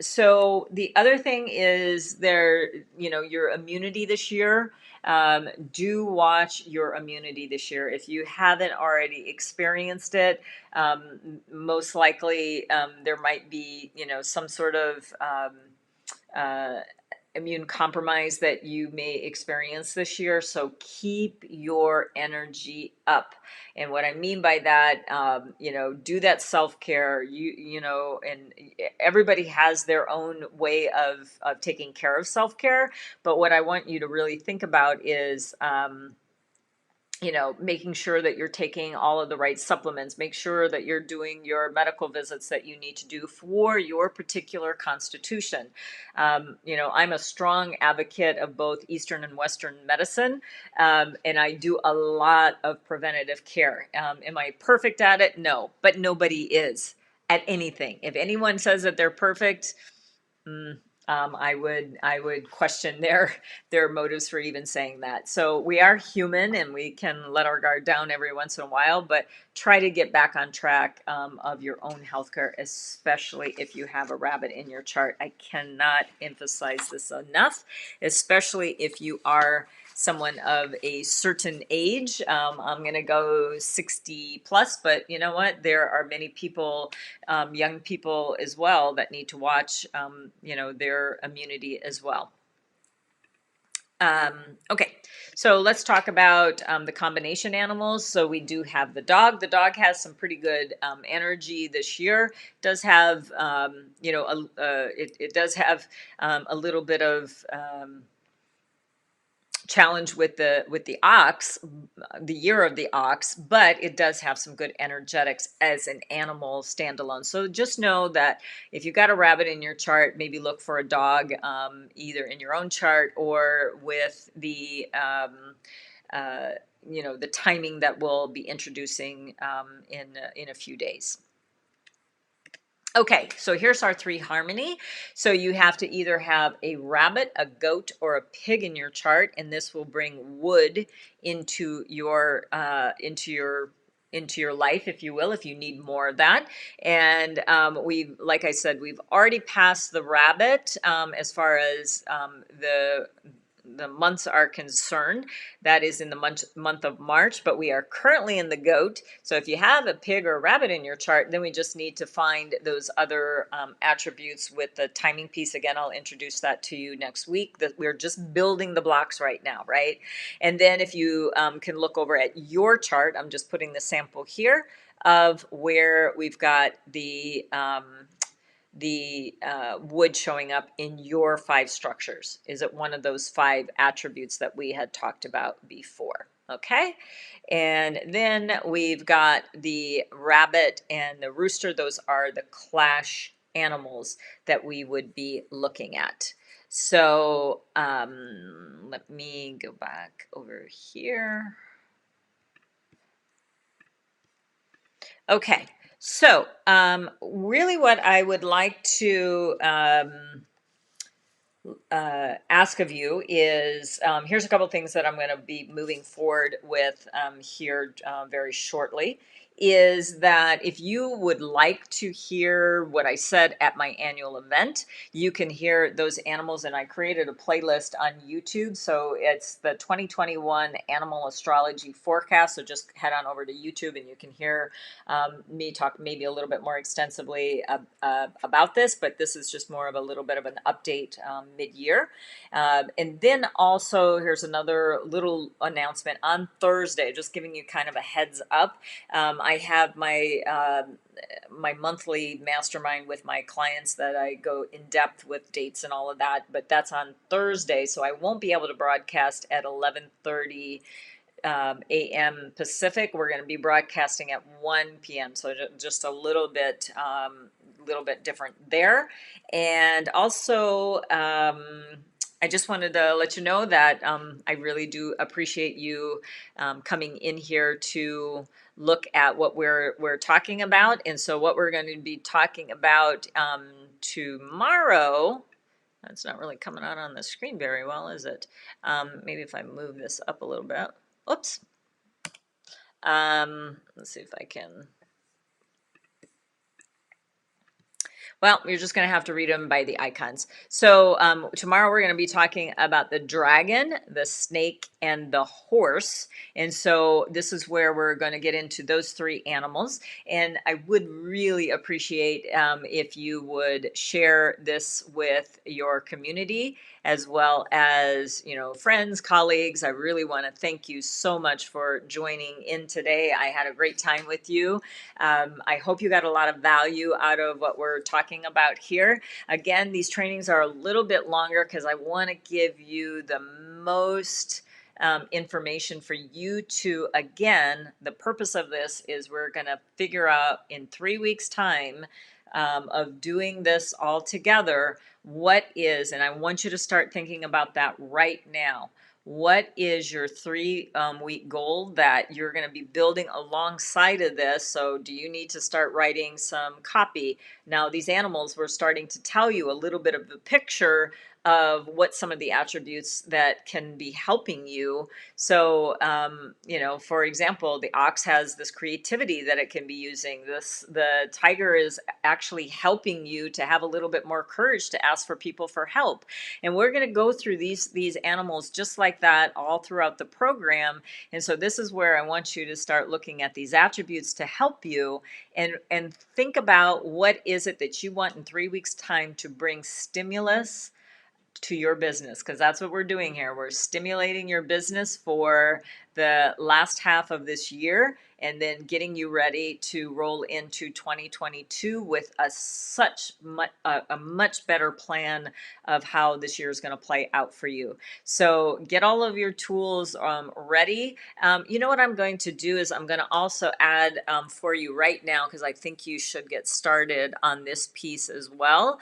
So the other thing is your immunity this year. Do watch your immunity this year. If you haven't already experienced it, most likely there might be, some sort of uh, immune compromise that you may experience this year. So keep your energy up. And what I mean by that, do that self care. And everybody has their own way of taking care of self care. But what I want you to really think about is, making sure that you're taking all of the right supplements, make sure that you're doing your medical visits that you need to do for your particular constitution. I'm a strong advocate of both Eastern and Western medicine, and I do a lot of preventative care. Am I perfect at it? No, but nobody is at anything. If anyone says that they're perfect, I would question their motives for even saying that. So we are human, and we can let our guard down every once in a while, but try to get back on track of your own healthcare, especially if you have a rabbit in your chart. I cannot emphasize this enough, especially if you are someone of a certain age. I'm going to go 60 plus, but you know what? There are many people, young people as well, that need to watch, their immunity as well. Okay, so let's talk about the combination animals. So we do have the dog. The dog has some pretty good energy this year. It does have, it does have a little bit of challenge with the ox, the year of the ox, but it does have some good energetics as an animal standalone. So just know that if you got a rabbit in your chart, maybe look for a dog, either in your own chart or with the the timing that we'll be introducing in a few days. Okay, so here's our three harmony. So you have to either have a rabbit, a goat, or a pig in your chart, and this will bring wood into your life, if you will, if you need more of that. And like I said, we've already passed the rabbit as far as the months are concerned. That is in the month of March, but we are currently in the goat. So if you have a pig or a rabbit in your chart, then we just need to find those other attributes with the timing piece. Again, I'll introduce that to you next week. That we're just building the blocks right now, right? And then if you can look over at your chart, I'm just putting the sample here of where we've got the wood showing up in your 5 structures. Is it one of those 5 attributes that we had talked about before? Okay. And then we've got the rabbit and the rooster. Those are the clash animals that we would be looking at. So let me go back over here. Okay, So, really, what I would like to ask of you is here's a couple things that I'm going to be moving forward with here very shortly. Is that if you would like to hear what I said at my annual event, you can hear those animals, and I created a playlist on YouTube. So it's the 2021 Animal Astrology Forecast. So just head on over to YouTube and you can hear me talk maybe a little bit more extensively about this, but this is just more of a little bit of an update mid-year. And then also, here's another little announcement on Thursday, just giving you kind of a heads up. I have my monthly mastermind with my clients that I go in depth with dates and all of that, but that's on Thursday, so I won't be able to broadcast at 11:30 a.m. Pacific. We're going to be broadcasting at 1 p.m. So just a little bit different there. And also, I just wanted to let you know that I really do appreciate you coming in here to look at what we're talking about. And so what we're going to be talking about tomorrow. That's not really coming out on the screen very well, is it? Maybe if I move this up a little bit. Oops. Let's see if I can. Well, you're just going to have to read them by the icons. So tomorrow we're going to be talking about the dragon, the snake, and the horse. And so this is where we're going to get into those three animals. And I would really appreciate if you would share this with your community as well as, friends, colleagues. I really want to thank you so much for joining in today. I had a great time with you. I hope you got a lot of value out of what we're talking about here. Again, these trainings are a little bit longer because I want to give you the most information for you to, again, the purpose of this is we're going to figure out in 3 weeks' time of doing this all together, what is, and I want you to start thinking about that right now. What is your 3 week goal that you're going to be building alongside of this? So, do you need to start writing some copy? Now, these animals, we're starting to tell you a little bit of the picture of what some of the attributes that can be helping you. So, for example, the ox has this creativity that it can be using. The tiger is actually helping you to have a little bit more courage to ask for people for help. And we're going to go through these animals just like that all throughout the program. And so this is where I want you to start looking at these attributes to help you and think about what is it that you want in 3 weeks time to bring stimulus to your business, because that's what we're doing here. We're stimulating your business for the last half of this year and then getting you ready to roll into 2022 with a much better plan of how this year is going to play out for you. So get all of your tools ready. You know what I'm going to do is I'm going to also add for you right now, because I think you should get started on this piece as well.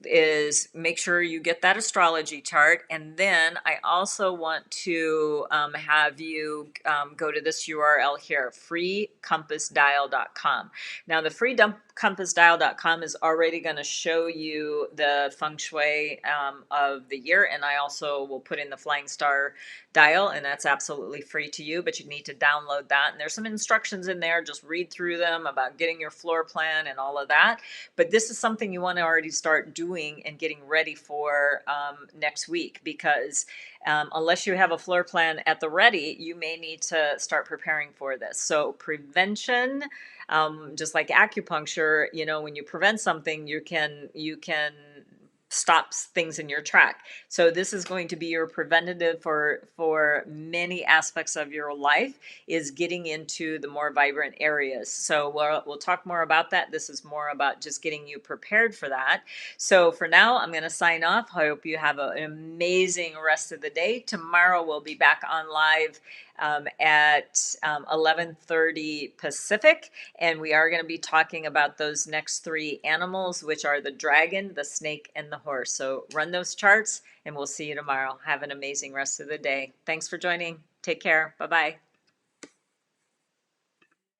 Is make sure you get that astrology chart. And then I also want to have you go to this URL here, freecompassdial.com. Now, the freecompassdial.com is already going to show you the feng shui of the year. And I also will put in the flying star dial, and that's absolutely free to you, but you need to download that. And there's some instructions in there. Just read through them about getting your floor plan and all of that. But this is something you want to already start doing and getting ready for next week, because unless you have a floor plan at the ready, you may need to start preparing for this. So prevention, just like acupuncture, when you prevent something, you can stops things in your track. So this is going to be your preventative for many aspects of your life, is getting into the more vibrant areas. So we'll talk more about that. This is more about just getting you prepared for that. So for now, I'm going to sign off. I hope you have an amazing rest of the day. Tomorrow we'll be back on live at 11:30 Pacific, and we are going to be talking about those next three animals, which are the dragon, the snake, and the horse. So run those charts, and we'll see you tomorrow. Have an amazing rest of the day. Thanks for joining. Take care. Bye-bye.